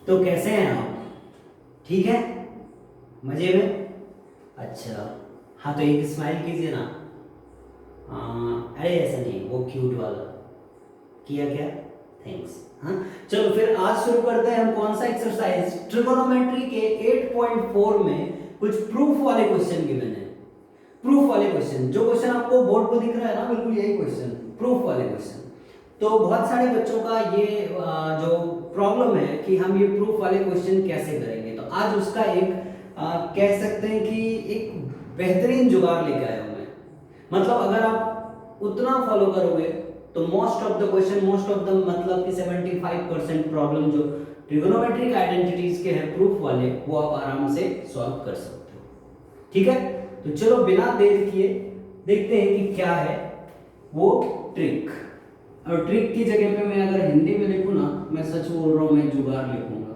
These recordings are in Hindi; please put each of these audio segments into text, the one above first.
तो कैसे हैं आप? ठीक है, मजे में? अच्छा, हाँ तो एक स्माइल कीजिए ना। अरे ऐसा नहीं, वो क्यूट वाला किया क्या? थैंक्स। हाँ, चलो फिर आज शुरू करते हैं हम कौन सा एक्सरसाइज, ट्रिगोनोमेट्री के 8.4 में कुछ प्रूफ वाले क्वेश्चन गिवन है। प्रूफ वाले क्वेश्चन, जो क्वेश्चन आपको बोर्ड पर दिख रहा है ना, बिल्कुल यही क्वेश्चन, प्रूफ वाले क्वेश्चन। तो बहुत सारे बच्चों का ये जो प्रॉब्लम है कि हम ये प्रूफ वाले क्वेश्चन कैसे करेंगे, तो आज उसका एक कह सकते हैं कि एक बेहतरीन जुगाड़ लेके आया हूं मैं। मतलब अगर आप उतना फॉलो करोगे तो most of the question, most of the मतलब कि 75% प्रॉब्लम जो ट्रिगोनोमेट्रिक आइडेंटिटीज के हैं प्रूफ वाले, वो आप आराम से सॉल्व कर सकते हो। ठीक है, तो चलो बिना देर किए देखते हैं कि क्या है वो ट्रिक। और ट्रिक की जगह पे मैं अगर हिंदी में लिखूं ना, मैं सच बोल रहा हूं, मैं जुगाड़ लिखूंगा।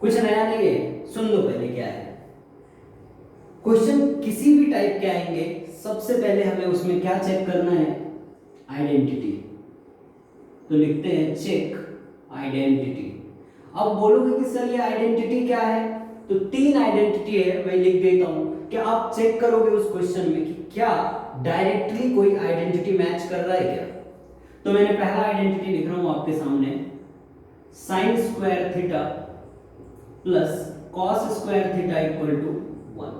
कुछ नया नहीं है, सुन लो पहले क्या है। क्वेश्चन किसी भी टाइप के आएंगे, सबसे पहले हमें उसमें क्या चेक करना है? आइडेंटिटी। तो लिखते हैं चेक आइडेंटिटी। अब बोलोगे कि सर ये आइडेंटिटी क्या है, तो 3 आइडेंटिटी है, मैं लिख देता हूं कि आप चेक करोगे उस क्वेश्चन में कि क्या डायरेक्टली कोई आइडेंटिटी मैच कर रहा है क्या। तो मैंने पहला आइडेंटिटी लिख रहा हूं आपके सामने, sine square theta plus cos square theta equal to 1।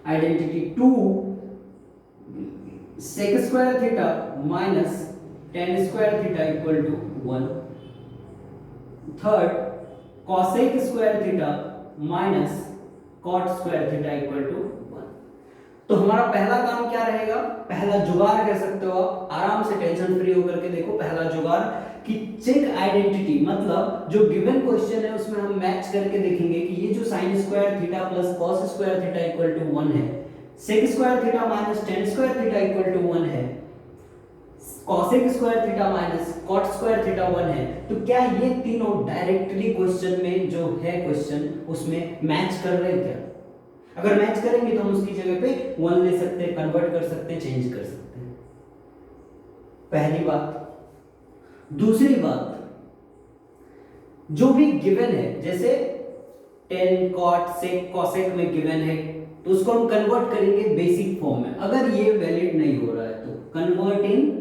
Identity 2, sec square theta minus tan square theta equal to 1। Third, cosec square theta minus cot square theta equal to 1। तो हमारा पहला काम क्या रहेगा? पहला जुगाड़ कह सकते हो आप, आराम से टेंशन फ्री होकर के देखो। पहला जुगाड़ कि चेक आइडेंटिटी, मतलब जो गिवन क्वेश्चन है उसमें हम मैच करके देखेंगे कि ये जो sine square theta plus cos square theta equal to 1 है, sec square theta minus tan square theta equal to 1 है, cosec square theta minus cot square theta 1 है, तो क्या ये तीनों डायरेक्टली क्वेश्चन में जो है क्वेश्चन उसमें मैच कर रहे हैं क्या? अगर मैच करेंगे तो हम उसकी जगह पे 1 ले सकते हैं, कन्वर्ट कर सकते हैं, चेंज कर सकते हैं। पहली बात। दूसरी बात, जो भी गिवन है, जैसे टेन कॉट सेक कॉसेक में गिवन है, तो उसको हम कन्वर्ट करेंगे बेसिक फॉर्म में। अगर ये वैलिड नहीं हो रहा है तो कन्वर्ट इन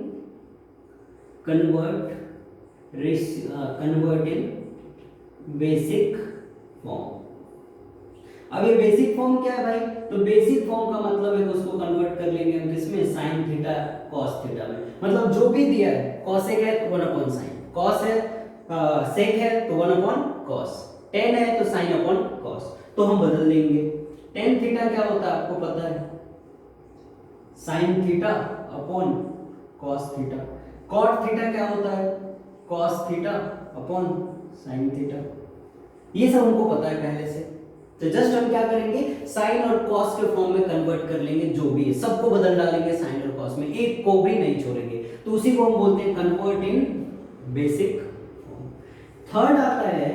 बेसिक फॉर्म। अब ये बेसिक फॉर्म क्या है भाई? तो बेसिक फॉर्म का मतलब है कि उसको कन्वर्ट कर लेंगे हम किसमें? साइन थीटा कॉस थीटा में। मतलब जो भी दिया है, कॉसेक है तो 1 अपॉन साइन, कॉस है सेक है तो 1 अपॉन कॉस, टेन है तो साइन अपॉन कॉस, तो हम बदल देंगे। टेन थीटा क्या होता है आपको पता है? Sine theta upon cos theta. Cot theta क्या होता है? Cos theta upon sine theta. ये सब हमको पता है पहले से, तो जस्ट हम क्या करेंगे? साइन और कॉस के फॉर्म में कन्वर्ट कर लेंगे, जो भी है सबको बदल डालेंगे साइन और कॉस में, एक को भी नहीं छोड़ेंगे, तो उसी को हम बोलते हैं convert in basic form. Third आता है,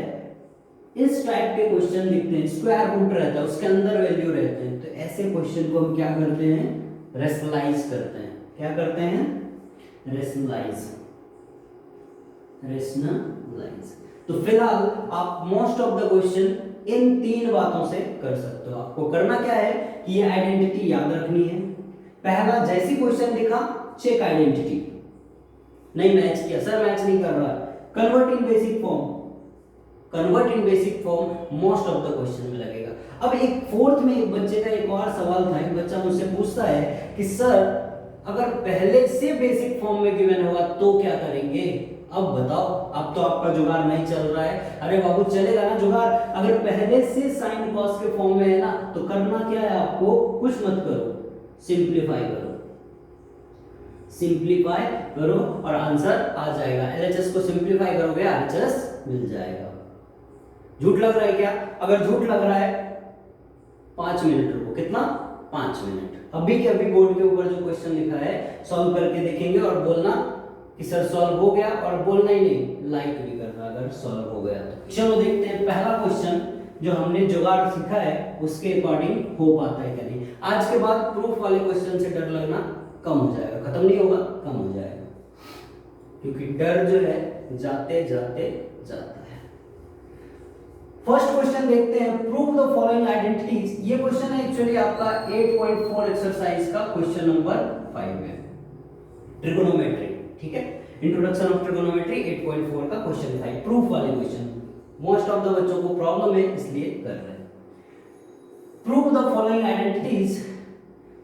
इस टाइप के क्वेश्चन लिखते हैं, स्क्वायर रूट रहता है, उसके अंदर वैल्यू रहते हैं, तो ऐसे क्वेश्चन को हम क्या करते हैं? रेशनलाइज करते हैं। क्या करते हैं? रेशनलाइज। तो फिलहाल आप most of the question in 3 बातों से कर सकते हो। आपको करना क्या है कि ये आइडेंटिटी याद रखनी है। पहला, जैसी क्वेश्चन दिखा चेक आइडेंटिटी, नहीं मैच किया सर, मैच नहीं कर रहा, convert in basic form. Convert in basic form most of the question में लगेगा। अब एक फोर्थ में एक बच्चे का एक और सवाल था, एक बच्चा मुझसे पूछता है कि सर अगर पहले से बेसिक फॉर्म में गिवन होगा तो क्या करेंगे? अब बताओ, अब तो आपका जुगाड़ नहीं चल रहा है। अरे बाबू चलेगा ना जुगाड़, अगर पहले से साइन कॉस के फॉर्म में है ना, तो करना क्या है आपको? कुछ मत करो, सिंप्लीफाई करो, सिंप्लीफाई करो और आंसर आ जाएगा। एलएचएस को सिंप्लीफाई करोगे, आरएचएस मिल जाएगा। झूठ लग रहा है क्या? अगर झूठ लग रहा है 5 मिनट रुको। कितना? 5 मिनट। अभी के अभी बोर्ड के ऊपर जो क्वेश्चन लिखा है सॉल्व करके देखेंगे और बोलना कि सर सॉल्व हो गया, और बोलना ही नहीं, लाइक भी करना अगर सॉल्व हो गया तो। चलो देखते हैं पहला क्वेश्चन जो हमने जुगाड़ सीखा है उसके अकॉर्डिंग हो पाता है क्या नहीं। आज के बाद प्रूफ वाले क्वेश्चन से डर लगना कम हो जाएगा, खत्म नहीं होगा, कम हो जाएगा, क्योंकि डर जो है जाते जाते जाता है। फर्स्ट क्वेश्चन देखते हैं, प्रूव द फॉलोइंग आइडेंटिटीज। ये क्वेश्चन है एक्चुअली आपका 8.4 एक्सरसाइज का क्वेश्चन नंबर 5 है, ट्रिगोनोमेट्री। ठीक है, इंट्रोडक्शन ऑफ ट्रिगोनोमेट्री 8.4 का क्वेश्चन 5, प्रूफ वाले क्वेश्चन। मोस्ट ऑफ द बच्चों को प्रॉब्लम है इसलिए कर रहे हैं। प्रूव द फॉलोइंग आइडेंटिटीज,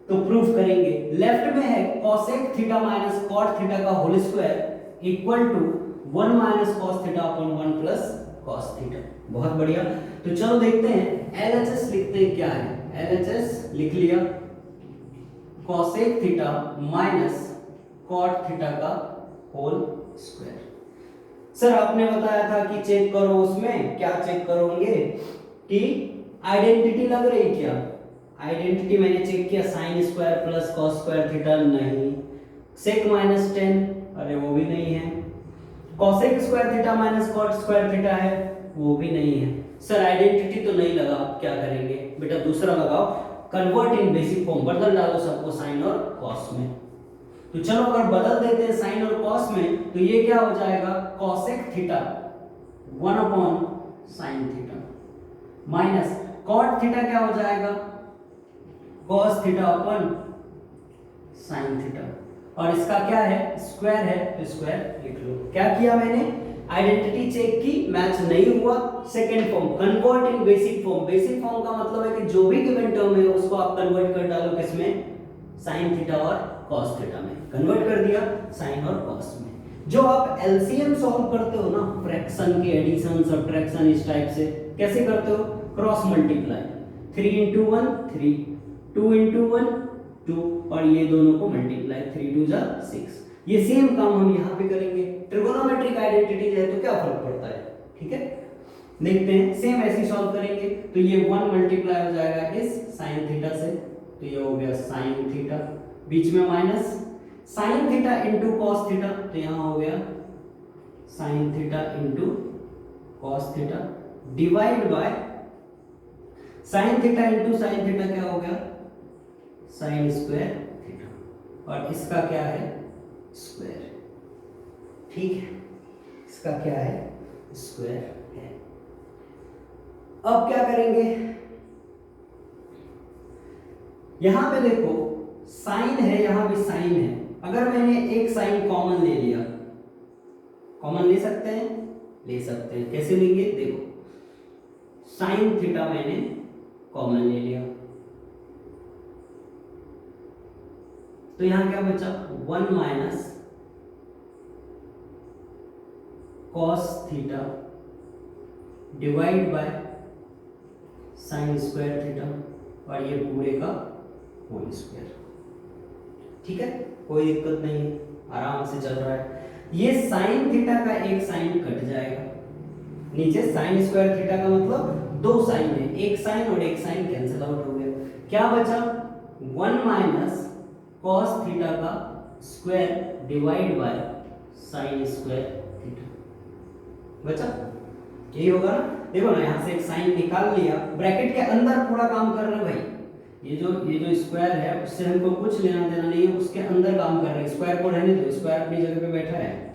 तो प्रूफ करेंगे। लेफ्ट में है cosec theta minus cot theta का whole square equal to 1 minus cos theta upon 1 plus cos theta. बहुत बढ़िया, तो चलो देखते हैं LHS लिखते हैं क्या है। LHS लिख लिया cosec theta minus cot theta का होल स्क्वायर। सर आपने बताया था कि चेक करो, उसमें क्या चेक करोगे कि आइडेंटिटी लग रही क्या। आइडेंटिटी मैंने चेक किया, sine square plus cos square theta नहीं, सेक माइनस 10 अरे वो भी नहीं है, cosec square theta minus cot square theta है वो भी नहीं है। सर आइडेंटिटी तो नहीं लगा, क्या करेंगे बेटा, दूसरा लगाओ, कन्वर्ट इन बेसिक फॉर्म, बदल डालो सबको साइन और कॉस में। तो चलो अगर बदल देते हैं साइन और कॉस में, तो ये क्या हो जाएगा, cosec theta 1 upon sine theta minus cot theta क्या हो जाएगा, cos theta upon sine theta, और इसका क्या है, स्क्वायर है तो स्क्वायर लिख लो। क्या किया मैंने, आइडेंटिटी चेक की, मैच नहीं हुआ, second form convert in basic form. Basic form का मतलब है कि जो भी गिवन टर्म है उसको आप कन्वर्ट कर डालो किसमें, साइन थीटा और कॉस थीटा में। कन्वर्ट कर दिया साइन और कॉस में। जो आप एलसीएम सॉल्व करते हो ना, फ्रैक्शन के एडिशन सब्ट्रैक्शन इस टाइप से कैसे करते हो, क्रॉस मल्टीप्लाई, 3 into 1 3, 2 into 1 2, और ये दोनों को मल्टीप्लाई, 3 2 जा 6। ये सेम काम हम यहाँ पे करेंगे। ट्रिगोनोमेट्रिक आइडेंटिटीज है तो क्या फर्क पड़ता है, ठीक है, देखते हैं। सेम ऐसे सॉल्व करेंगे तो ये 1 मल्टीप्लाई हो जाएगा इस साइन थीटा से, तो ये हो गया साइन थीटा, बीच में minus sign theta into cos theta, तो यहाँ हो गया sine theta into cos theta divide by sine theta into sine theta क्या हो गया, साइन स्क्वायर थीटा, और इसका क्या है, स्क्वायर। ठीक है, इसका क्या है, स्क्वायर है। अब क्या करेंगे, यहां पे देखो साइन है, यहां भी साइन है। अगर मैंने एक साइन कॉमन ले लिया, कॉमन ले सकते हैं, ले सकते हैं, कैसे लेंगे, देखो साइन थीटा मैंने कॉमन ले लिया, तो यहां क्या बचा, 1 minus cos theta divide by sign square theta, और ये पूरे का होल स्क्वायर। ठीक है, कोई दिक्कत नहीं है, आराम से चल रहा है। ये साइन थीटा का एक साइन कट जाएगा, नीचे साइन स्क्वायर थीटा का मतलब 2 साइन है, एक साइन और एक साइन कैंसिल आउट हो गया। क्या बचा, 1 माइनस कॉस थीटा का square divide by sign square theta बचा, यही होगा ना। देखो ना, यहां से एक साइन निकाल लिया, ब्रैकेट के अंदर पूरा काम कर रहे हैं भाई। ये जो स्क्वायर है उससे हमको कुछ लेना देना नहीं है, उसके अंदर काम कर रहे हैं। स्क्वायर को रहने दो, स्क्वायर अपनी जगह पे बैठा है,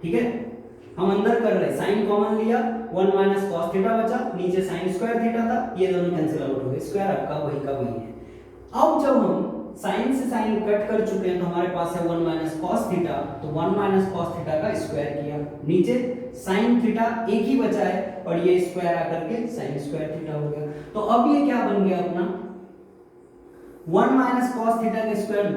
ठीक है, हम अंदर कर रहे हैं। साइन कॉमन लिया, 1 माइनस कॉस थीटा बचा, नीचे साइन स्क्वायर थीटा था, ये दोनों कैंसिल आउट हो गए, स्क्वायर आपका वही का वही है। अब जब हम साइन से साइन कट कर चुके हैं तो हमारे पास है 1 माइनस कॉस थीटा, तो 1 माइनस कॉस थीटा का स्क्वायर किया, नीचे साइन थीटा एक ही बचा है, और ये स्क्वायर आकर के साइन स्क्वायर थीटा हो गया। तो अब ये क्या बन गया अपना, 1 माइनस कॉस थीटा का स्क्वायर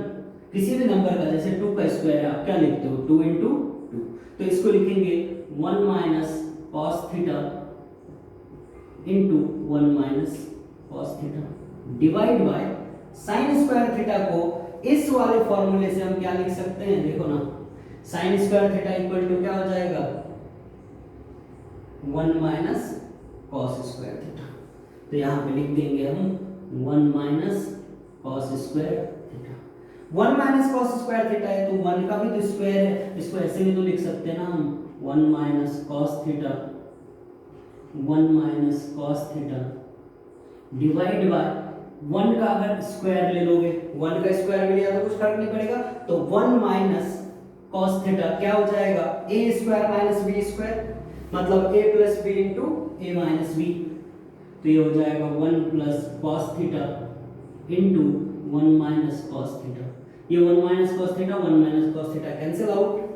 किसी भी नंबर का, जैसे 2 का स्क्वायर है, आप क्या लिखते हो, 2 into 2, तो इसको लिखेंगे 1 minus cos theta into 1 minus cos theta divide by sign square theta को इस वाले फॉर्मूले से हम क्या लिख सकते हैं, देखो ना, sine square theta equal to क्या हो जाएगा, 1 माइनस कॉस स्क्वायर थीटा। तो यहां पे लिख देंगे हम 1 minus cos square theta. 1 minus cos square theta है तो 1 का भी तो स्क्वायर है, इसको ऐसे भी तो लिख सकते हैं ना हम, 1 minus cos theta, 1 minus cos theta divide by 1 का अगर स्क्वायर ले लोगे, 1 का स्क्वायर मिल गया तो कुछ फर्क नहीं पड़ेगा, तो 1 माइनस कॉस थीटा क्या हो जाएगा, A square minus B square. मतलब a plus B into A minus B, तो ये हो जाएगा 1 plus cos theta into 1 minus cos theta. ये 1 minus cos theta 1 minus cos theta cancel out.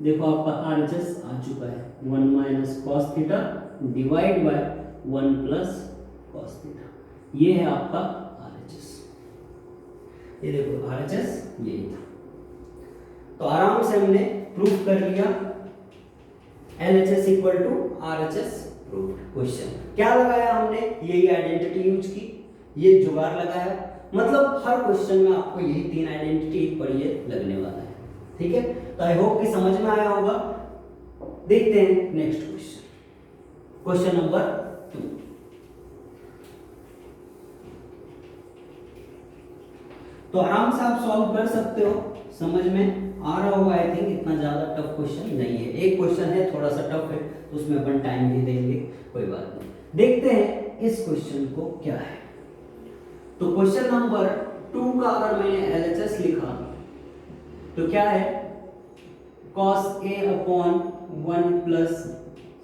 देखो आपका RHS आ चुका है 1 minus cos theta divide by 1 plus cos theta, ये है आपका RHS। ये देखो RHS यही था। तो आराम से हमने प्रूफ कर लिया LHS equal to RHS proof. Question क्या लगाया हमने, यही आइडेंटिटी यूज की, ये जुगाड़ लगाया, मतलब हर क्वेश्चन में आपको यही 3 आइडेंटिटी पढ़िए लगने वाला है। ठीक है, तो आई होप कि समझ में आया होगा। देखते हैं नेक्स्ट क्वेश्चन, क्वेश्चन नंबर 2। तो आराम से आप सॉल्व कर सकते हो, समझ में आ रहा होगा। आई थिंक इतना ज्यादा टफ क्वेश्चन नहीं है, एक क्वेश्चन है थोड़ा सा टफ है, तो उसमें अपन टाइम भी देंगे, कोई बात नहीं। देखते हैं इस क्वेश्चन को क्या है। तो क्वेश्चन नंबर 2 का अगर मैंने LHS लिखा तो क्या है, cos a upon 1 plus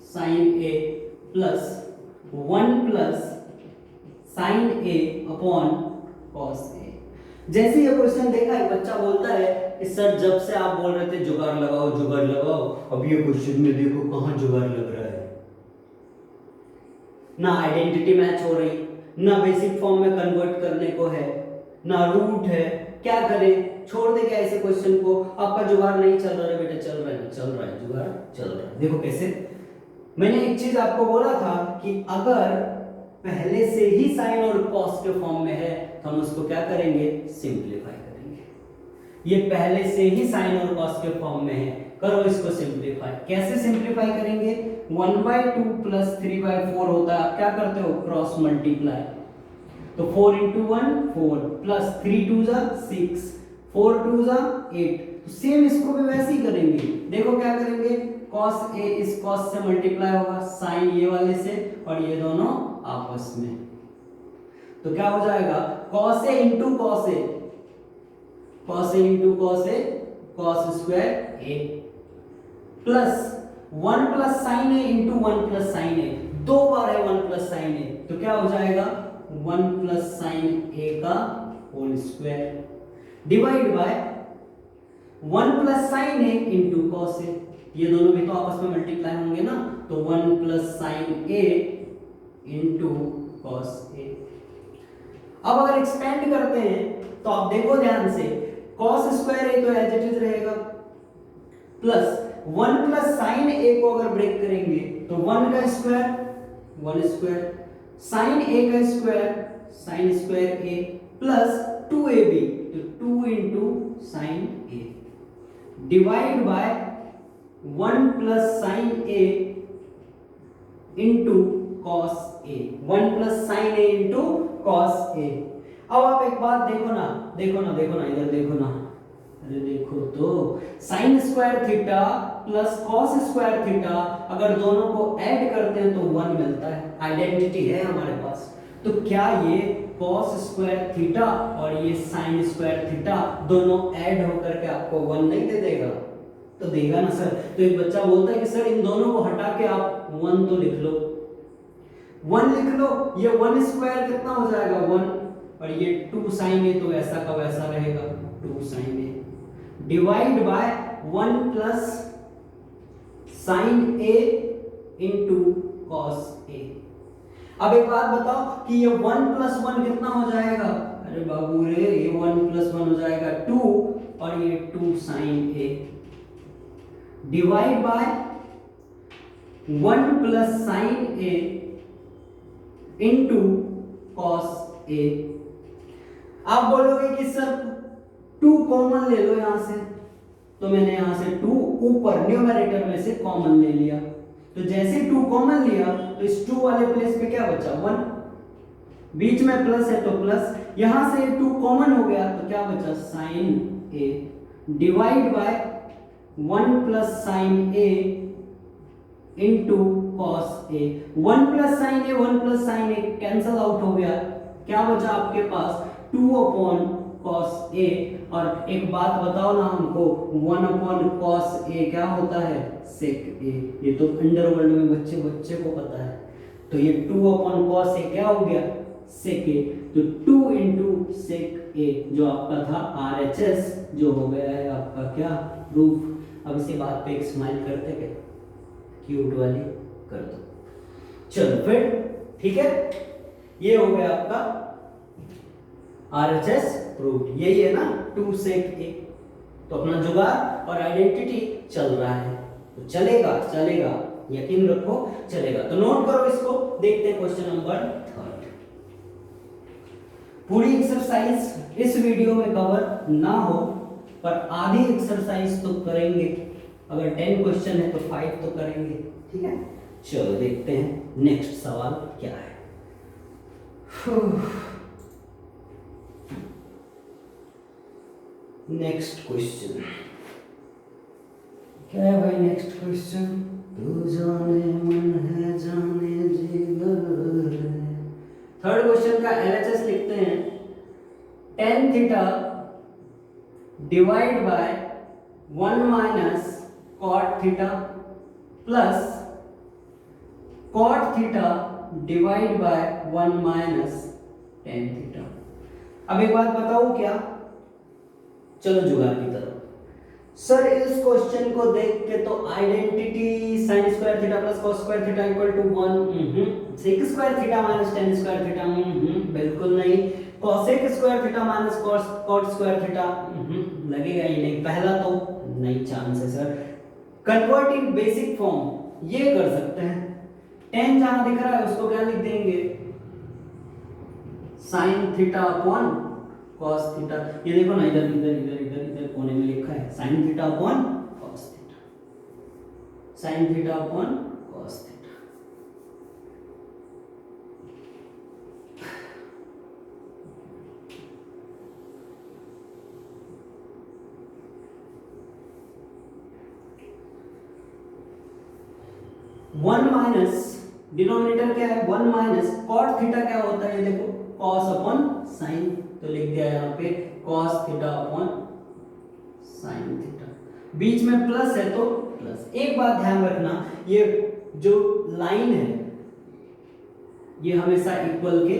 sign a plus 1 plus sign a upon cos a। जैसे ये क्वेश्चन देखा है, बच्चा बोलता है कि सर जब से आप बोल रहे थे जुगाड़ लगाओ, अब ये क्वेश्चन में देखो कहां जुगाड़ लग रहा है, ना आइडेंटिटी मैच हो रही, ना बेसिक फॉर्म में कन्वर्ट करने को है, ना रूट है, क्या करें, छोड़ दे क्या ऐसे क्वेश्चन को। आपका जुगाड़ नहीं चल रहा है बेटा, चल रहा है जुगाड़ चल रहा है। देखो कैसे, मैंने एक चीज आपको बोला था कि अगर पहले से ही साइन और कॉस के फॉर्म में है तो हम उसको क्या करेंगे, सिंप्लीफाई करेंगे। ये पहले से ही साइन और कॉस के फॉर्म में है, करो इसको सिंप्लीफाई। कैसे सिंप्लीफाई करेंगे, 1/2 प्लस 3/4 होता है, आप क्या करते हो, क्रॉस मल्टीप्लाई। तो 4 × 1 4 प्लस 3 2 6 4 2 8। तो सेम इसको भी वैसे ही करेंगे। देखो क्या करेंगे, cos a इस cos से मल्टीप्लाई होगा, sin ये वाले से, और ये दोनों आपस में, तो क्या हो जाएगा, cos a into cos a, cos a into cos a, cos square a plus 1 plus sin a into 1 plus sin a, 2 बार है 1 प्लस sin a, तो क्या हो जाएगा 1 प्लस sin a का whole square divide by 1 plus sin a into cos a। ये दोनों भी तो आपस में मल्टीप्लाई होंगे ना, तो 1 plus sin a into cos a। अब अगर एक्सपेंड करते हैं तो आप देखो ध्यान से, cos स्क्वायर a तो एज इट इज रहेगा, प्लस 1 प्लस sin a को अगर ब्रेक करेंगे तो 1 का स्क्वायर 1 स्क्वायर, sin a का square sin square a plus 2ab, तो 2 into sin a divide by 1 plus sin a into cos a, 1 plus sin a into cos a। अब आप एक बात देखो ना इधर देखो ना, अरे देखो तो sin square theta plus cos square theta अगर दोनों को ऐड करते हैं तो 1 मिलता है, आइडेंटिटी है हमारे पास। तो क्या ये cos स्क्वायर थीटा और ये sin स्क्वायर थीटा दोनों ऐड होकर के आपको 1 नहीं दे देगा, तो देगा ना सर। तो एक बच्चा बोलता है कि सर इन दोनों को हटा के आप 1 तो लिख लो, 1 लिख लो, ये 1 स्क्वायर कितना हो जाएगा 1, और ये 2 sin a तो ऐसा का वैसा रहेगा 2 sin a divide by 1 plus sin a into cos a। अब एक बात बताओ कि ये 1 प्लस 1 कितना हो जाएगा, अरे बाबू रे ये 1 प्लस 1 हो जाएगा 2, और ये 2 sin a divide by 1 plus sin a into cos a। आप बोलोगे कि सर 2 कॉमन ले लो यहां से, तो मैंने यहां से 2 ऊपर न्यूमरेटर में से कॉमन ले लिया, तो जैसे 2 कॉमन लिया तो इस 2 वाले प्लेस पे क्या बचा 1, बीच में प्लस है तो प्लस, यहां से 2 कॉमन हो गया तो क्या बचा sin a divide by 1 plus sin a into cos a। 1 plus sin a 1 plus sin a cancel out हो गया, क्या बचा आपके पास 2 अपॉन cos a, और एक बात बताओ ना हमको, 1/cos A क्या होता है, sec A। ये तो अंडरवर्ल्ड में बच्चे बच्चे को पता है। तो ये 2/cos A क्या हो गया, sec A। तो 2 into sec A जो आपका था RHS, जो हो गया है आपका क्या, प्रूफ। अब इसी बात पे एक स्माइल करते क्या, क्यूट वाली कर दो। चलो फिर ठीक है, ये हो गया आपका RHS प्रूफ। यही है ना 2 sec A। तो अपना जुगाड़ और आइडेंटिटी चल रहा है, तो चलेगा चलेगा, यकीन रखो चलेगा। तो नोट करो इसको, देखते हैं क्वेश्चन नंबर 3। पूरी एक्सरसाइज इस वीडियो में कवर ना हो, पर आधी एक्सरसाइज तो करेंगे। अगर 10 क्वेश्चन है तो 5 तो करेंगे, ठीक है। चलो देखते हैं नेक्स्ट सवाल क्या है। नेक्स्ट क्वेश्चन क्या है भाई, नेक्स्ट क्वेश्चन, तू जाने मन है जाने जिगर है। थर्ड क्वेश्चन का LHS लिखते हैं, tan theta divide by 1 minus cot theta plus cot theta divide by 1 minus tan theta. अब एक बात बताऊं क्या, चलो जुगाड़ की तरफ। सर इस क्वेश्चन को देख के तो identity sin square theta plus cos square theta equal to 1, sec square theta minus tan square theta, बिल्कुल नहीं। cosec square theta minus cot square theta, लगेगा ही नहीं, पहला तो नहीं चांस है sir. Convert in basic form ये कर सकते हैं, tan जहां दिख रहा है उसको क्या लिख देंगे, sin theta upon cos theta. ये देखो ना, इधर इधर इधर इधर इधर कोने में लिखा है sin theta upon cos theta, sin theta upon cos theta. One minus denominator क्या है, 1 माइनस cot थीटा क्या होता है, ये देखो cos अपॉन sin, तो लिख दिया यहाँ पे cos theta upon sin theta. बीच में प्लस है तो प्लस। एक बात ध्यान रखना, ये जो लाइन है ये हमेशा इक्वल के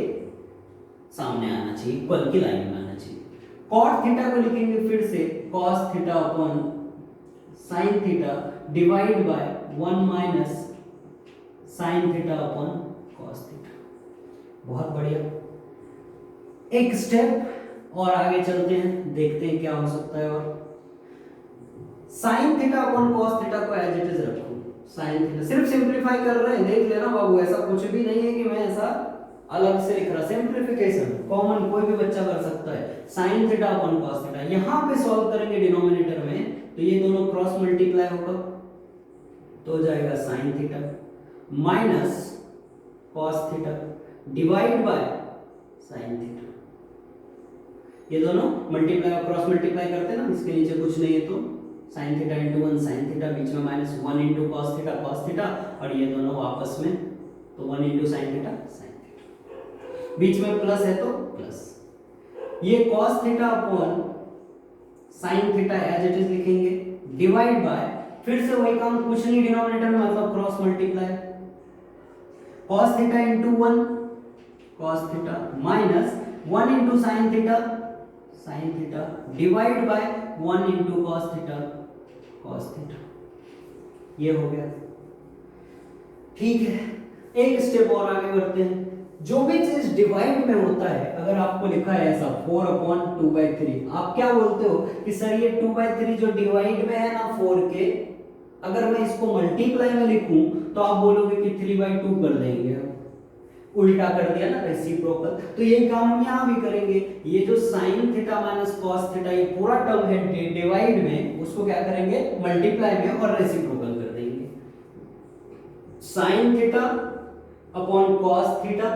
सामने आना चाहिए, इक्वल की लाइन में आना चाहिए। cot थीटा को लिखेंगे फिर से cos theta upon sin theta divide by 1 minus sin theta upon cos theta. बहुत बढ़िया, एक स्टेप और आगे चलते हैं, देखते हैं क्या हो सकता है। और sin theta upon cos theta को एज इट इज रखो, sin थीटा सिर्फ सिंपलीफाई कर रहे हैं, देख लेना बाबू, ऐसा कुछ भी नहीं है कि मैं ऐसा अलग से लिख रहा, सिंपलीफिकेशन कॉमन कोई भी बच्चा कर सकता है। sin theta upon cos theta यहां पे सॉल्व करेंगे डिनोमिनेटर में, तो ये दोनों क्रॉस मल्टीप्लाई होगा तो हो जाएगा sin theta minus cos theta divide bye sin theta. ये दोनों मल्टीप्लाई और क्रॉस मल्टीप्लाई करते हैं ना, इसके नीचे कुछ नहीं है तो sin theta into 1 sin theta, बीच में माइनस 1 इंटू cos थीटा, और ये दोनों आपस में तो 1 इंटू sin थीटा, बीच में प्लस है तो प्लस। ये cos theta upon sin theta as it is लिखेंगे, डिवाइड बाय फिर से वही काम, कुछ नहीं डिनोमिनेटर में मतलब cross multiply, cos theta into 1 cos theta minus 1 into sin theta divide by 1 into cos theta. ये हो गया, ठीक है। एक स्टेप और आगे बढ़ते हैं। जो भी चीज डिवाइड में होता है, अगर आपको लिखा है ऐसा 4/2/3, आप क्या बोलते हो कि सर ये 2/3 जो डिवाइड में है ना 4 के, अगर मैं इसको मल्टीप्लाई में लिखूं तो आप बोलोगे कि 3/2 कर देंगे, उल्टा कर दिया ना, रेसिप्रोकल। तो यही काम हम यहाँ भी करेंगे। ये जो sin theta minus cos theta ये पूरा टर्म है डिवाइड में, उसको क्या करेंगे मल्टीप्लाई में और रेसिप्रोकल कर देंगे। sin theta upon cos theta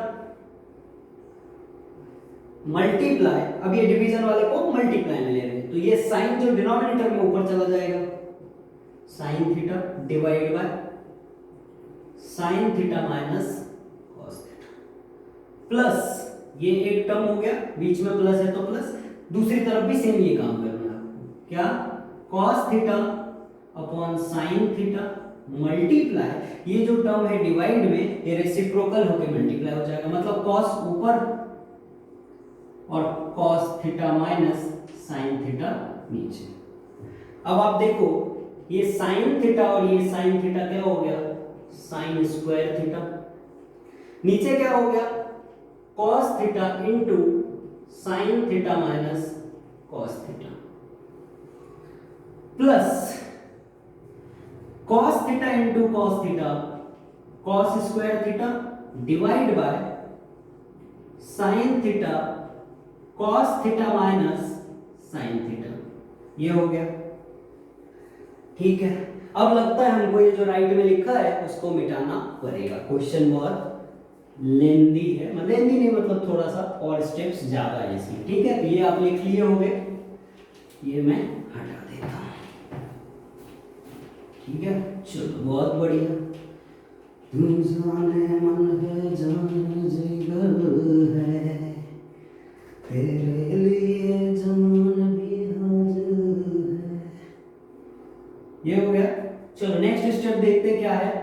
multiply, अब ये डिवीजन वाले को मल्टीप्लाई में ले रहे हैं, तो ये sin जो डिनोमिनेटर में ऊपर चला जाएगा, sin theta divide bye sin theta minus plus ये एक टर्म हो गया, बीच में प्लस है तो प्लस, दूसरी तरफ भी सेम ये काम कर क्या, cos theta upon sin theta multiply, ये जो टर्म है डिवाइड में ये रेसिप्रोकल होके मल्टीप्लाई हो जाएगा, मतलब cos ऊपर और cos theta minus sin theta नीचे। अब आप देखो ये sin थीटा और ये sin थीटा क्या हो गया, sin स्क्वायर थीटा, नीचे क्या हो गया cos theta into sin theta minus cos theta plus cos theta into cos theta cos square theta divide bye sin theta cos theta minus sin theta, ये हो गया। ठीक है, अब लगता है हमको ये जो राइट में लिखा है उसको मिटाना पड़ेगा, क्वेश्चन बहुत लेंदी है, मतलब लेंदी नहीं, मतलब थोड़ा सा और स्टेप्स ज्यादा है इसमें। ठीक है, तो ये आप लिख लिए होंगे, ये मैं हटा देता हूं। ठीक है, चलो बहुत बढ़िया। तुम जाने मन है जान जिगर है, तेरे लिए जान भी हाजिर है, ये हो गया। चलो नेक्स्ट स्टेप देखते क्या है।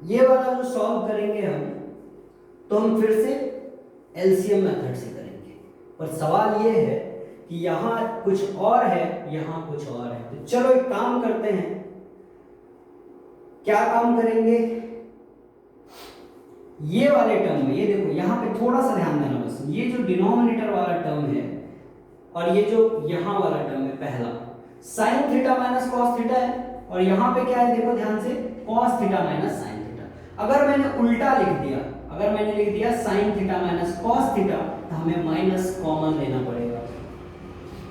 ये वाला जो सॉल्व करेंगे हम, तो हम फिर से एलसीएम मेथड से करेंगे, पर सवाल ये है कि यहां कुछ और है, यहां कुछ और है। तो चलो एक काम करते हैं, क्या काम करेंगे, ये वाले टर्म में, ये देखो यहां पे थोड़ा सा ध्यान देना बस, ये जो डिनोमिनेटर वाला टर्म है और ये जो यहां वाला टर्म है पहला, sin theta minus cos theta है, और यहां पे क्या है देखो ध्यान से, cos theta minus sin theta. अगर मैंने उल्टा लिख दिया, अगर मैंने लिख दिया sin theta minus cos theta, तो हमें माइनस कॉमन लेना पड़ेगा,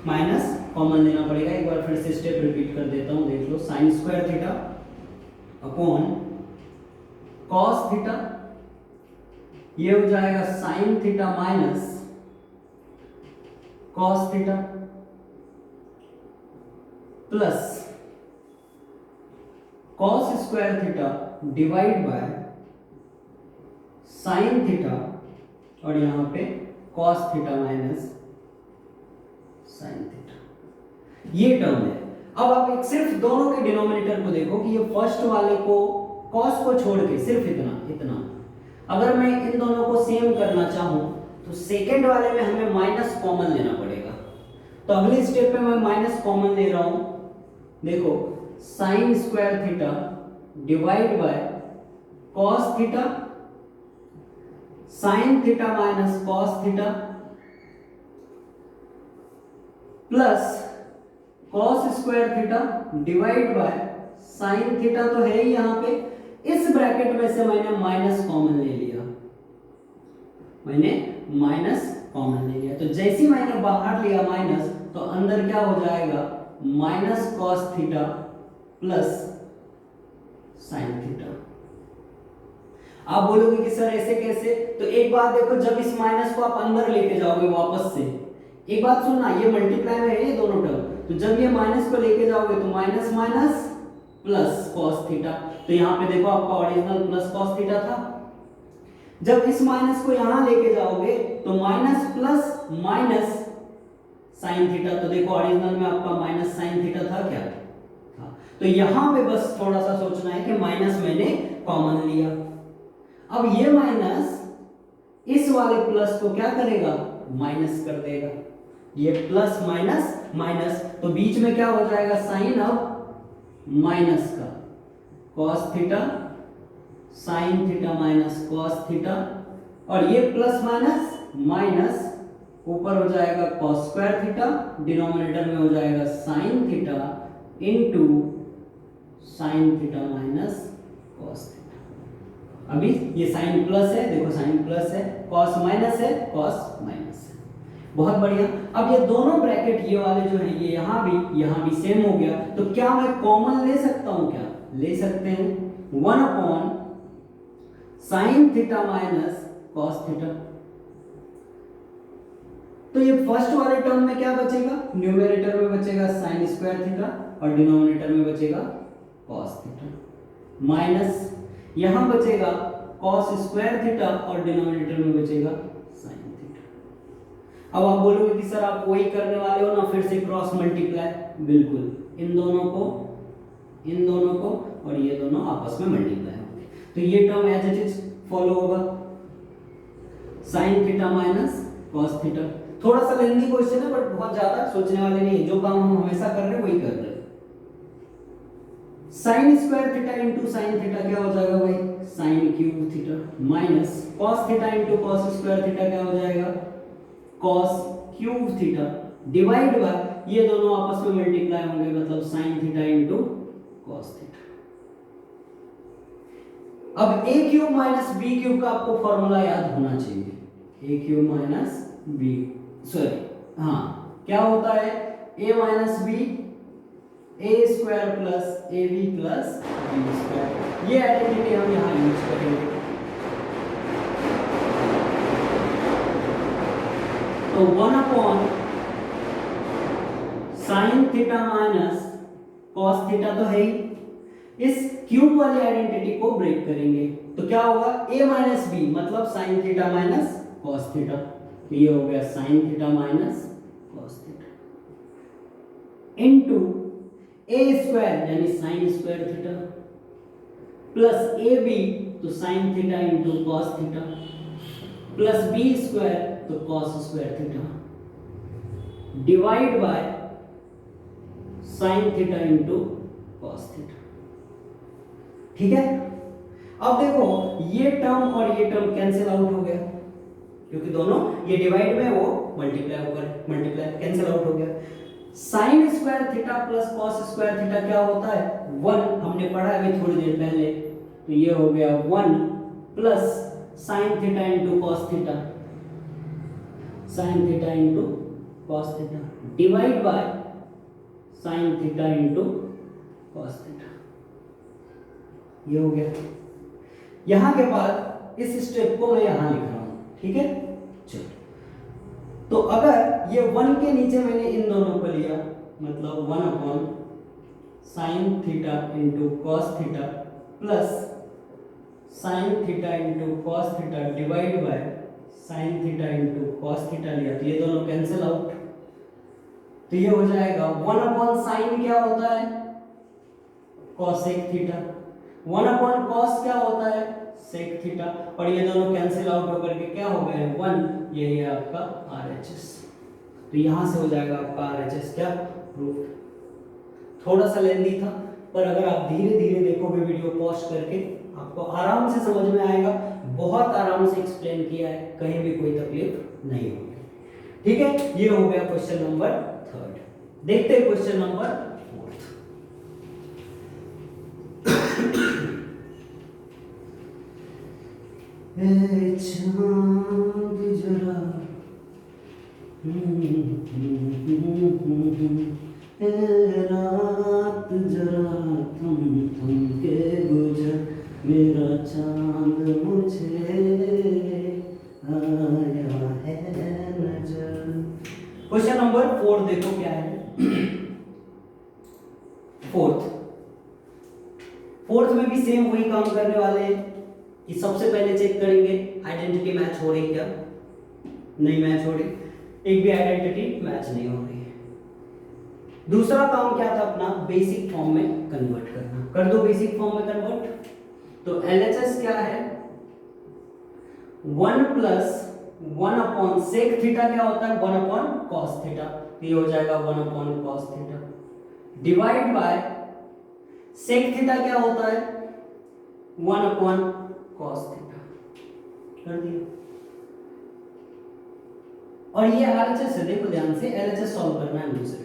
माइनस कॉमन लेना पड़ेगा। एक बार फिर से स्टेप रिपीट कर देता हूं, देख लो, sin square theta upon cos theta, ये हो जाएगा sin theta minus cos theta plus cos square theta divide bye sin theta, और यहां पे cos theta minus sin theta, ये टर्म है। अब आप एक सिर्फ दोनों के डिनोमिनेटर को देखो कि ये फर्स्ट वाले को cos को छोड़ के सिर्फ इतना अगर मैं इन दोनों को सेम करना चाहूं तो सेकेंड वाले में हमें माइनस कॉमन लेना पड़ेगा। तो अगले स्टेप पे मैं माइनस कॉमन ले रहा हूं, देखो sin square theta divide bye cos theta, sin theta minus cos theta plus cos square theta divide bye sin theta, तो है ही यहां पे, इस ब्रैकेट में से मैंने माइनस कॉमन ले लिया, मैंने माइनस कॉमन ले लिया। तो जैसे ही मैंने बाहर लिया माइनस, तो अंदर क्या हो जाएगा, minus cos theta plus sin theta. आप बोलोगे कि सर ऐसे कैसे, तो एक बात देखो, जब इस माइनस को आप अंदर लेके जाओगे वापस से, एक बात सुनना, ये मल्टीप्लाई में है ये दोनों टर्म, तो जब ये माइनस को लेके जाओगे तो minus minus plus cos theta, तो यहां पे देखो आपका ओरिजिनल प्लस cos थीटा था। जब इस माइनस को यहां लेके जाओगे तो minus plus minus sin theta, तो देखो ओरिजिनल में आपका माइनस sin थीटा था क्या था। तो यहां पे बस थोड़ा सा सोचना है कि माइनस मैंने कॉमन लिया, अब ये माइनस इस वाले प्लस को क्या करेगा, माइनस कर देगा, ये प्लस माइनस माइनस, तो बीच में क्या हो जाएगा, साइन अब माइनस का cos theta sin theta minus cos theta, और ये प्लस माइनस माइनस, ऊपर हो जाएगा cos स्क्वायर थीटा, डिनोमिनेटर में हो जाएगा sin theta into sin theta minus cos theta. अभी ये साइन प्लस है, देखो साइन प्लस है, cos माइनस है, cos माइनस है, बहुत बढ़िया। अब ये दोनों ब्रैकेट ये वाले जो है ये यहाँ भी सेम हो गया, तो क्या मैं कॉमन ले सकता हूं, क्या ले सकते हैं, 1 upon sine theta minus cos theta. तो ये फर्स्ट वाले टर्म में क्या बचेगा, न्यूमरेटर में बचेगा sin स्क्वायर थीटा और डिनोमिनेटर में बचेगा cos थीटा, माइनस यहां बचेगा cos स्क्वायर थीटा और डिनोमिनेटर में बचेगा sin थीटा। अब आप बोलोगे कि सर आप वही करने वाले हो ना, फिर से क्रॉस मल्टीप्लाई, बिल्कुल इन दोनों को और ये दोनों आपस में मल्टीप्लाई होंगे, तो ये term as it is follow होगा, sine theta minus cos theta. थोड़ा सा लेंथी क्वेश्चन है बट बहुत ज्यादा सोचने वाले नहीं है, जो काम हम हमेशा कर रहे हैं वही कर रहे हैं। Sign square theta into sine theta क्या हो जाएगा भाई, sine cube theta, minus cos theta into cos square theta क्या हो जाएगा, cos cube theta, divide bye ये दोनों आपस में मल्टीप्लाई होंगे, मतलब sine theta into cos theta. अब ए क्यूब माइनस बी क्यूब का आपको फॉर्मूला याद होना चाहिए, ए क्यूब माइनस बी, सॉरी हाँ क्या होता है, ए माइनस बी ए स्क्वायर प्लस ए बी प्लस बी स्क्वायर, ये आइडेंटिटी हम यहाँ यूज करेंगे। तो 1 upon sine theta minus cos theta तो है ही, इस क्यूब वाली आइडेंटिटी को ब्रेक करेंगे तो क्या होगा, a माइनस बी मतलब sine theta minus cos theta, तो ये हो गया sine theta minus cos theta into a square यानी साइन स्क्वायर थीटा प्लस ए बी तो sine theta into cos theta plus B square तो cos square theta divide by sine theta into cos theta. ठीक है, अब देखो ये टर्म और ये टर्म कैंसिल आउट हो गया, क्योंकि दोनों ये डिवाइड में वो मल्टीप्लाई होकर मल्टीप्लाई कैंसिल आउट हो गया। Sign square theta plus cos square theta क्या होता है, 1, हमने पढ़ा है अभी थोड़ी देर पहले, तो ये हो गया 1 plus sign theta into cos theta, sign theta into cos theta divide by sine theta into cos theta, ये हो गया। यहां के बाद इस स्टेप को मैं यहां लिख रहा हूं, ठीक है। चलो तो अगर ये 1 के नीचे मैंने इन दोनों को लिया, मतलब 1 upon sine theta into cos theta plus sign theta into cos theta divide by sine theta into cos theta लिया, तो ये दोनों कैंसिल आउट, तो ये हो जाएगा 1 अपॉन साइन क्या होता है, कॉसेक थीटा, 1 अपॉन कॉस क्या होता है, सेक थीटा, और ये दोनों कैंसिल आउट होकर के क्या हो गए 1, ये है आपका RHS, तो यहां से हो जाएगा आपका RHS क्या, प्रूफ। थोड़ा सा लेंथी था पर अगर आप धीरे धीरे देखोगे वीडियो पॉज करके आपको आराम से समझ में आएगा, बहुत आराम से एक्सप्लेन किया है, कहीं भी कोई तकलीफ नहीं होगी। ठीक है, ये हो गया क्वेश्चन नंबर 3। देखते हैं क्वेश्चन नंबर 4। चांद जरा रात जरा थम के गुजर, मेरा चांद मुझे आया है नजर। क्वेश्चन नंबर 4 देखो क्या है। फोर्थ में भी सेम वही काम करने वाले हैं कि सबसे पहले चेक करेंगे आइडेंटिटी मैच हो रही क्या, नहीं मैच हो रही, एक भी आइडेंटिटी मैच नहीं हो रही है। दूसरा काम क्या था अपना, बेसिक फॉर्म में कन्वर्ट करना, कर दो बेसिक फॉर्म में कन्वर्ट। तो LHS क्या है, 1 प्लस 1 अपॉन सेक थीटा क्या होता है, 1 अपॉन कॉस थीटा, ये हो जाएगा 1 upon cos theta divide by sec theta क्या होता है, 1 अपॉन कॉस थीटा, कर दिया। और ये RHS है, देखो ध्यान से, LHS सॉल्व करना है मुझे।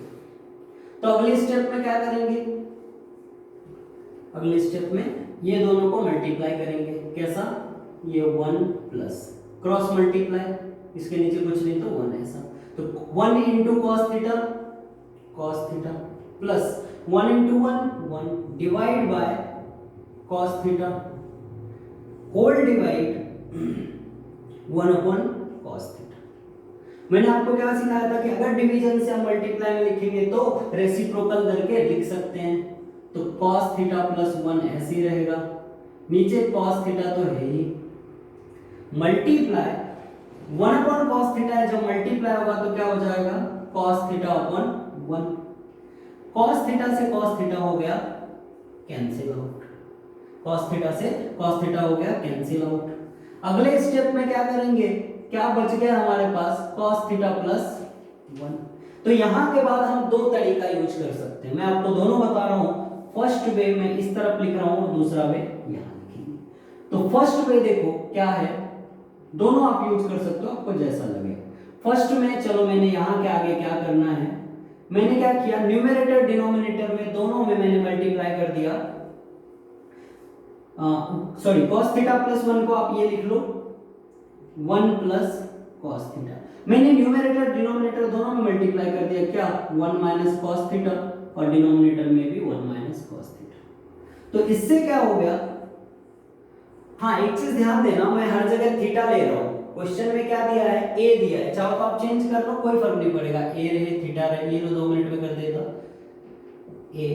तो अगले स्टेप में क्या करेंगे, अगले स्टेप में ये दोनों को मल्टीप्लाई करेंगे, कैसा, ये 1 प्लस क्रॉस मल्टीप्लाई, इसके नीचे कुछ नहीं तो 1 ऐसा, तो 1 into cos theta plus 1 into 1 divide by cos theta whole divide 1 upon cos theta. मैंने आपको क्या सिखाया था कि अगर डिवीजन से हम मल्टीप्लाई में लिखेंगे तो रेसिप्रोकल करके लिख सकते हैं, तो cos थीटा प्लस 1 ऐसे ही रहेगा, नीचे cos थीटा तो है ही, मल्टीप्लाई 1 अपॉन कॉस थीटा है, जब मल्टीप्लाई होगा तो क्या हो जाएगा cos theta upon 1। Cos theta से कॉस थीटा हो गया कैंसिल आउट, कॉस थीटा से कॉस थीटा हो गया कैंसिल आउट। अगले स्टेप में क्या करेंगे, क्या बच गया हमारे पास कॉस थीटा प्लस 1। तो यहां के बाद हम दो तरीका यूज कर सकते हैं, मैं आपको दोनों बता रहा हूं। फर्स्ट वे में इस तरफ लिख रहा हूं और दूसरा वे यहां लिखेंगे। तो फर्स्ट वे देखो क्या है, दोनों आप यूज कर सकते हो, आपको जैसा लगे। फर्स्ट में चलो मैंने यहां के आगे क्या करना है, मैंने क्या किया, न्यूमरेटर डिनोमिनेटर में दोनों में मैंने मल्टीप्लाई कर दिया। सॉरी cos थीटा प्लस 1 को आप ये लिख लो 1 प्लस cos थीटा। मैंने न्यूमरेटर डिनोमिनेटर दोनों में मल्टीप्लाई कर दिया, क्या 1 माइनस cos थीटा, और डिनोमिनेटर में भी 1 माइनस cos थीटा। तो इससे क्या हो गया, हाँ एक चीज ध्यान देना, मैं हर जगह थीटा ले रहा हूं। क्वेश्चन में क्या दिया है, ए दिया है, चाहो तो आप चेंज कर लो, कोई फर्क नहीं पड़ेगा, ए रहे थीटा रहे, ये तो 2 मिनट में कर देता। ए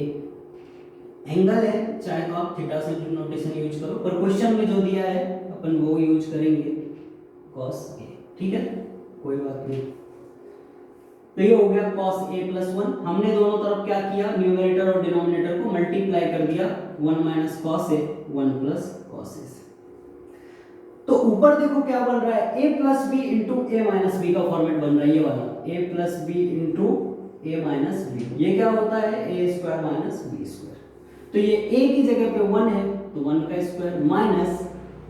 एंगल है, चाहे तो आप थीटा से नोटेशन यूज करो, पर क्वेश्चन में जो दिया है अपन वो यूज करेंगे cos a, ठीक है कोई बात नहीं। तो ये हो गया cos a प्लस 1। हमने दोनों तरफ क्या किया, न्यूमरेटर और डिनोमिनेटर को मल्टीप्लाई कर दिया, 1 minus cos a 1 plus cos a। तो ऊपर देखो क्या बन रहा है, a plus B into A minus b का फॉर्मेट बन रहा है, ये वाला a plus B into A minus b. ये क्या होता है, a square minus B square. तो ये a की जगह पे 1 है तो 1 का स्क्वायर, माइनस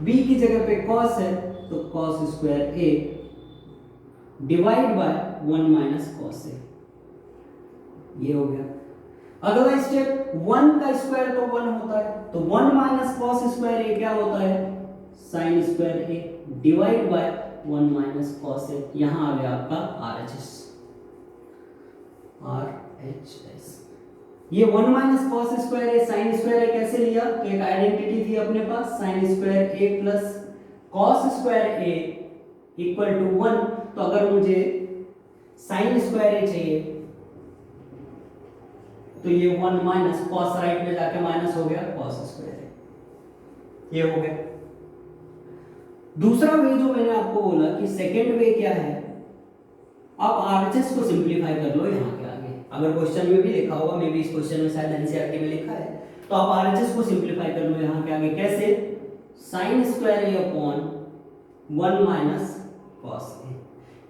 b की जगह पे cos है तो cos square a divide by 1 minus cos a। ये हो गया। अगला स्टेप, 1 का स्क्वायर तो 1 होता है, तो 1 माइनस cos स्क्वायर a क्या होता है, sin square a divide by 1 minus cos a। यहां आ गया आपका RHS। ये 1 माइनस cos स्क्वायर है, sin स्क्वायर है, कैसे लिया, तो एक आइडेंटिटी थी अपने पास sin square a plus cos square a equal to 1। तो अगर मुझे sin स्क्वायर a चाहिए तो ये 1 माइनस cos राइट में जाके माइनस हो गया cos स्क्वायर a, ये हो गया। दूसरा वे जो मैंने आपको बोला कि सेकेंड वे क्या है, आप RHS को सिंप्लीफाई कर लो यहां के आगे। अगर क्वेश्चन में भी लिखा होगा, मे बी इस क्वेश्चन में शायद एनसीईआरटी में लिखा है, तो आप RHS को सिंप्लीफाई कर लो यहां के आगे। कैसे, sin square a upon 1 minus cos a।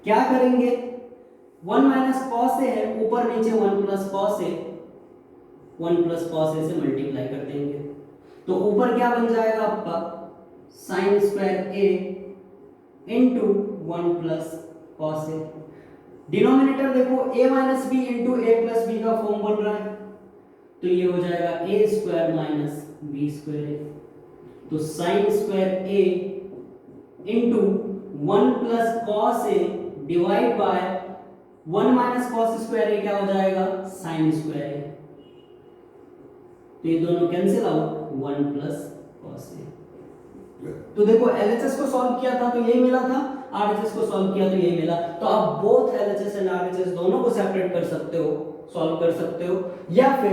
क्या करेंगे, 1 माइनस cos a है, ऊपर नीचे 1 plus cos a, 1 plus cos a से मल्टीप्लाई कर देंगे, तो ऊपर क्या बन जाएगा आपका sin square a into 1 plus cos a। Denominator देखो a minus b into a plus b का फॉर्म बन रहा है, तो ये हो जाएगा a square minus B square. तो sin square a into 1 plus cos a divide by 1 minus cos square a क्या हो जाएगा sin स्क्वायर a। तो ये दोनों cancel out, 1 plus cos a। तो देखो LHS को सॉल्व किया था तो यही मिला था, RHS को सॉल्व किया तो यही मिला। तो आप बोथ LHS एंड RHS दोनों को सेपरेट कर सकते हो, सॉल्व कर सकते हो, या फिर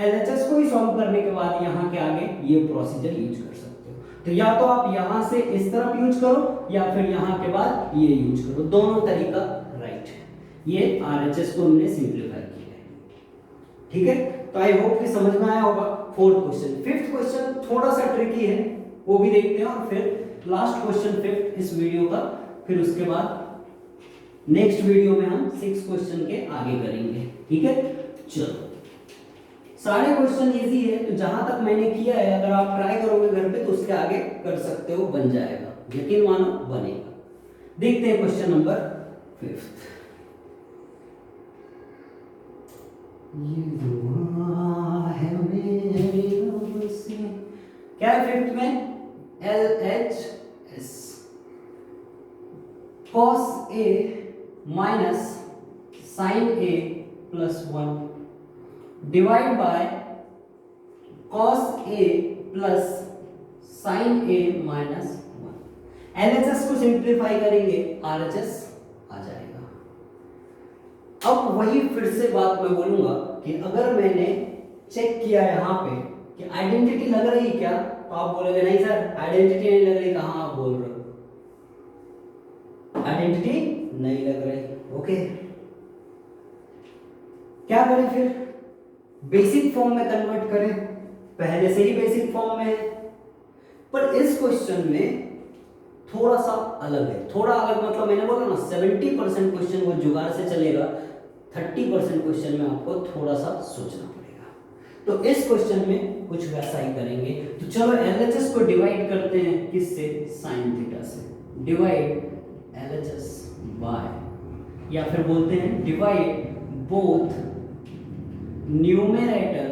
LHS को ही सॉल्व करने के बाद यहाँ के आगे ये प्रोसीजर यूज कर सकते हो। तो या तो आप यहाँ से इस तरफ यूज करो या फिर यहाँ के बाद ये यूज करो, दोनों तरीका राइट है। ये RHS को हमने सिंप्लीफाई किया है, ठीक है। तो आई होप कि समझ में आया होगा। फोर्थ क्वेश्चन, फिफ्थ क्वेश्चन थोड़ा सा ट्रिकी है, वो भी देखते हैं, और फिर लास्ट क्वेश्चन फिफ्थ इस वीडियो का, फिर उसके बाद नेक्स्ट वीडियो में हम 6 क्वेश्चन के आगे करेंगे, ठीक है। चलो, सारे क्वेश्चन इजी है, तो जहां तक मैंने किया है अगर आप ट्राई करोगे घर पे तो उसके आगे कर सकते हो, बन जाएगा, यकीन मानो बनेगा। देखते हैं क्वेश्चन नंबर 5। क्या है 5th में, LHS cos a minus sin a plus 1 divide bye cos a plus sin a minus 1। LHS को सिंप्लीफाई करेंगे, RHS आ जाएगा। अब वही फिर से बात मैं बोलूंगा कि अगर मैंने चेक किया यहाँ पे कि आइडेंटिटी लग रही क्या, तो आप बोलोगे नहीं सर आइडेंटिटी नहीं लग रही, कहाँ आप बोल रहे हो। आइडेंटिटी नहीं लग रही। ओके, क्या करें फिर? बेसिक फॉर्म में कन्वर्ट करें, पहले से ही बेसिक फॉर्म में है, पर इस क्वेश्चन में थोड़ा सा अलग है। थोड़ा अलग मतलब मैंने बोला ना 70% क्वेश्चन वो जुगाड़ से चलेगा, 30% क्वेश्चन में आपको थोड़ा सा सोचना पड़ेगा। तो इस क्वेश्चन में कुछ वैसा ही करेंगे। तो चलो एलएचएस को डिवाइड करते हैं किससे? साइन थीटा से। डिवाइड एलएचएस बाय, या फिर बोलते हैं divide both numerator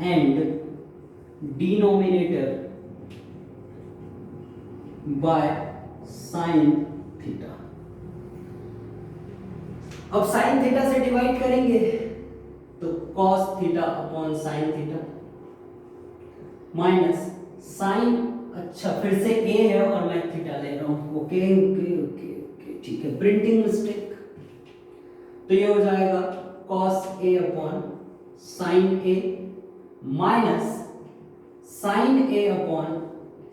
and denominator by sine theta. अब साइन थीटा से डिवाइड करेंगे तो cos theta upon sine theta minus sine, अच्छा फिर से ए है और मैं थीटा ले रहा हूं। ओके ओके ओके ओके, ठीक है, प्रिंटिंग मिस्टेक। तो ये हो जाएगा cos A upon sine A minus sign A upon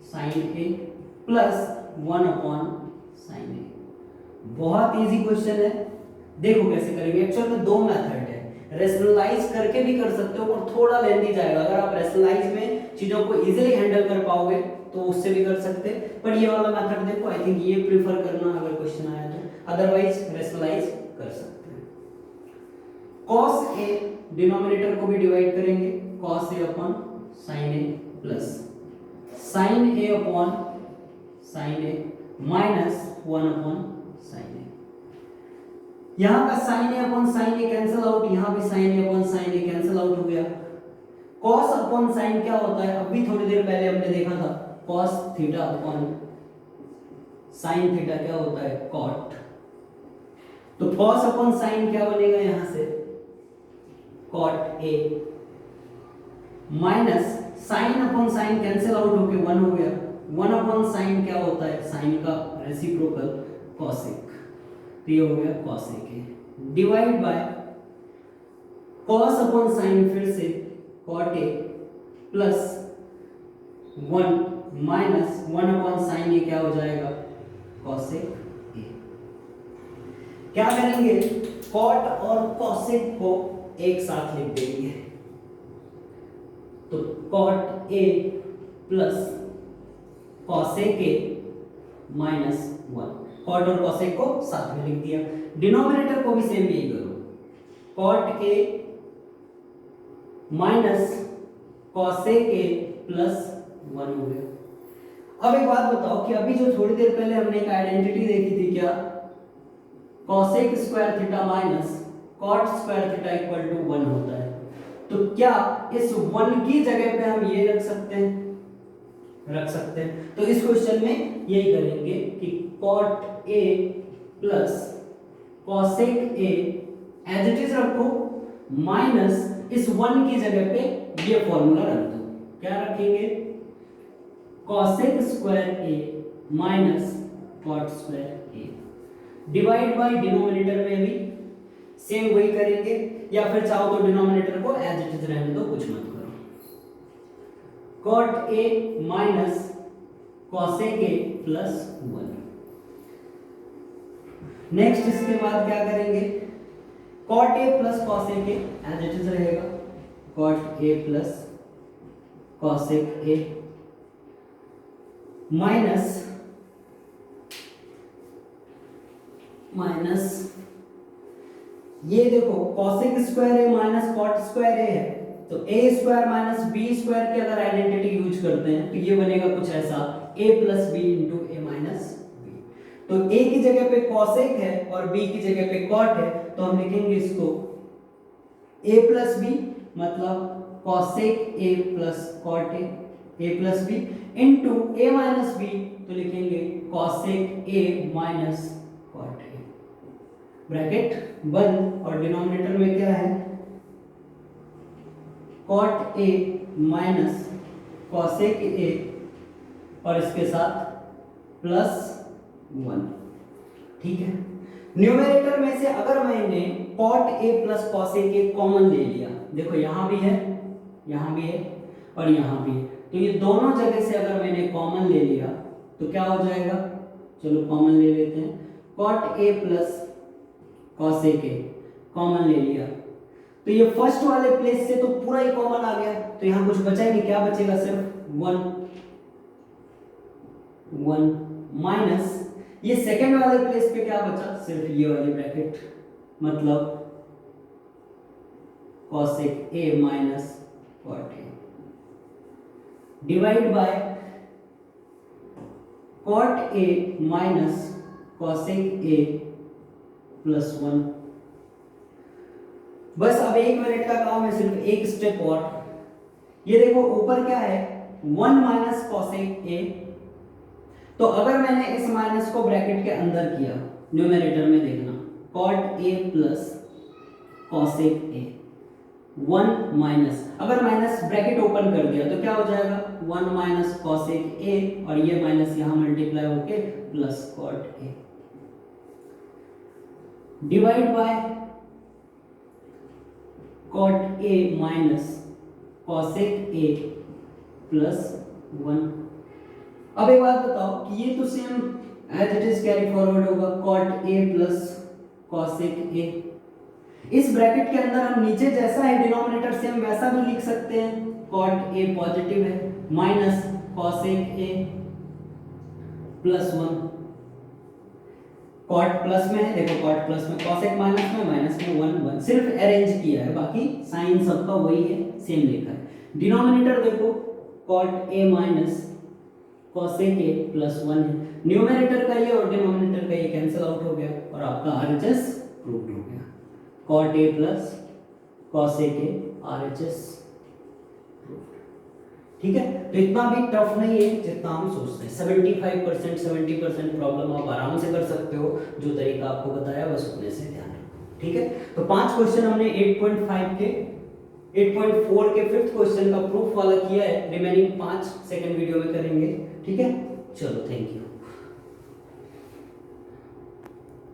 sine A plus 1 upon sign ए। बहुत इजी क्वेश्चन है, देखो कैसे करेंगे। एक्चुअल में दो मेथड है, रेशनलाइज करके भी कर सकते हो और थोड़ा लेंथी जाएगा। अगर आप रेशनलाइज में चीजों को इजीली हैंडल कर पाओगे तो उससे भी कर सकते हैं, पर ये वाला मेथड देखो, आई थिंक ये प्रीफर करना अगर क्वेश्चन आया तो, अदरवाइज रेशनलाइज कर सकते हैं। cos a डिनोमिनेटर को भी डिवाइड करेंगे, cos a upon sin a plus sin a upon sin a minus 1 upon sin a। यहां का sin a upon sin a cancel out, यहां भी sin a upon sin a cancel out हो गया। cos अपॉन sin क्या होता है? अभी थोड़ी देर पहले हमने देखा था, cos theta upon sin theta क्या होता है? cot। तो cos अपॉन sin क्या बनेगा यहां से? cot a minus sin upon sin cancel out होके 1 हो गया। 1 अपॉन sin क्या होता है? sin का रेसिप्रोकल cosec, तो ये हो गया cosec a divide bye cos upon sin फिर से cot a plus 1 minus 1 upon sin a क्या हो जाएगा? cosec a। क्या करेंगे? cot और cosec को एक साथ लिख देंगे, तो cot a plus cosec a minus 1। cot और cosec को साथ में लिख दिया। डिनोमिनेटर को भी सेम यही करो, cot a minus cosec a plus 1 हो गया। अब एक बात बताओ कि अभी जो थोड़ी देर पहले हमने एक आइडेंटिटी देखी थी, क्या? cosec square theta minus cot square theta equal to 1 होता है। तो क्या इस 1 की जगह पे हम ये रख सकते हैं? रख सकते हैं। तो इस क्वेश्चन में यही करेंगे कि cot a plus cosec a as it is रखो, माइनस इस 1 की जगह पे ये फॉर्मूला रख दो। क्या रखेंगे? cosec square a minus cot square a divide by denominator में भी सेम वही करेंगे, या फिर चाहो तो डिनोमिनेटर को एज इट इज रहने दो, कुछ मत करो। cot a minus cosec a plus 1। Next इसके बाद क्या करेंगे? cot a plus cosec a as it is रहेगा, cot a plus cosec a minus ये देखो cosec square a minus cot square a है, तो a square minus b square की अगर आइडेंटिटी यूज करते हैं तो ये बनेगा कुछ ऐसा, a plus B into A minus B. तो a की जगह पे cosec है और b की जगह पे cot है, तो हम लिखेंगे इसको a प्लस बी, मतलब cosec a plus cot a plus B into a minus B, तो लिखेंगे cosec a minus cot a, bracket बंद। और डिनोमिनेटर में क्या है? cot a minus cosec a और इसके साथ प्लस 1। ठीक है, न्यूमरेटर में से अगर मैंने cot a plus cosec a common ले लिया, देखो यहां भी है, यहां भी है और यहां भी है, तो ये दोनों जगह से अगर मैंने कॉमन ले लिया तो क्या हो जाएगा? चलो कॉमन ले लेते हैं, cot a plus cosec a common ले लिया, तो ये फर्स्ट वाले प्लेस से तो पूरा ही कॉमन आ गया, तो यहां कुछ बचा ही नहीं, क्या बचेगा, सिर्फ 1 माइनस ये सेकंड वाले प्लेस पे क्या बचा, सिर्फ ये वाली ब्रैकेट, मतलब cosec a minus cot a divide by cot a minus cosec a plus 1। बस अब 1 मिनट का काम है, सिर्फ एक स्टेप और। ये देखो ऊपर क्या है, 1 माइनस cosec a, तो अगर मैंने इस माइनस को ब्रैकेट के अंदर किया, न्यूमरेटर में देखना, cot a plus cosec a, 1 minus, अगर माइनस ब्रैकेट ओपन कर दिया तो क्या हो जाएगा, 1 माइनस cosec a, और ये माइनस यहां मल्टीप्लाई होके plus cot a divide by cot a minus cosec a plus 1। अब एक बात बताओ कि ये तो same as it is carry forward होगा, cot a plus cosec a, इस ब्रैकेट के अंदर हम नीचे जैसा है डिनोमिनेटर सेम वैसा भी लिख सकते हैं, cot a पॉजिटिव है minus cosec a plus 1, cot plus में है, देखो cot प्लस में, cosec माइनस में 1 1, सिर्फ अरेंज किया है, बाकी साइन सबका वही है, सेम लिखा है। डिनोमिनेटर देखो cot a minus cosec a plus 1 है, न्यूमरेटर का ये और डिनोमिनेटर का ये कैंसिल आउट हो गया और आपका RHS प्रूव्ड हो गया, cot a plus cosec a RHS proved. ठीक है, तो इतना भी टफ नहीं है जितना हम सोचते हैं, 75% 70% प्रॉब्लम आप आराम से कर सकते हो, जो तरीका आपको बताया बस उतने से ध्यान रखो। ठीक है, तो 5 क्वेश्चन हमने 8.5 के 8.4 के 5th क्वेश्चन का प्रूफ वाला किया है, रिमेनिंग 5 सेकंड वीडियो में करेंगे। ठीक है, चलो थैंक यू।